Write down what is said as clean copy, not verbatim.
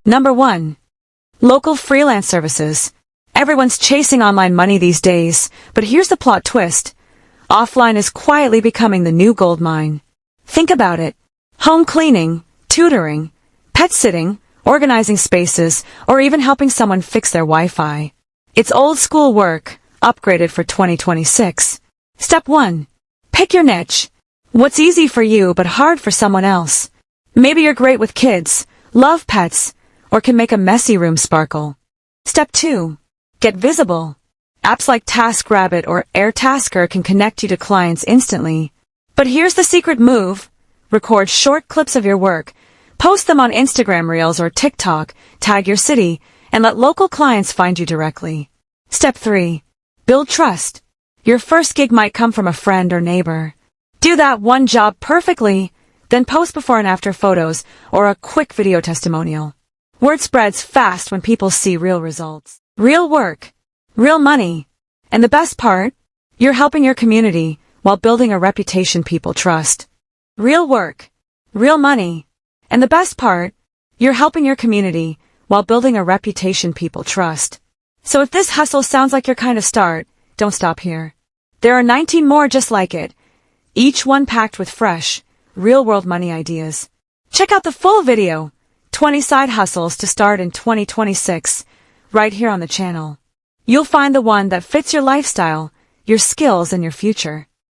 Number 1. Local freelance services. Everyone's chasing online money these days, but here's the plot twist. Offline is quietly becoming the new gold mine. Think about it. Home cleaning, tutoring, pet sitting, organizing spaces, or even helping someone fix their Wi-Fi. It's old school work, upgraded for 2026. Step 1. Pick your niche. What's easy for you but hard for someone else? Maybe you're great with kids, love pets, or can make a messy room sparkle. Step 2. Get visible. Apps like TaskRabbit or Airtasker can connect you to clients instantly. But here's the secret move. Record short clips of your work, post them on Instagram Reels or TikTok, tag your city, and let local clients find you directly. Step 3. Build trust. Your first gig might come from a friend or neighbor. Do that one job perfectly, then post before and after photos or a quick video testimonial. Word spreads fast when people see real results. Real work, real money, and the best part, you're helping your community while building a reputation people trust. Real work, real money, and the best part, you're helping your community while building a reputation people trust. So if this hustle sounds like your kind of start, don't stop here. There are 19 more just like it, each one packed with fresh, real-world money ideas. Check out the full video, 20 side hustles to start in 2026, right here on the channel. You'll find the one that fits your lifestyle, your skills, and your future.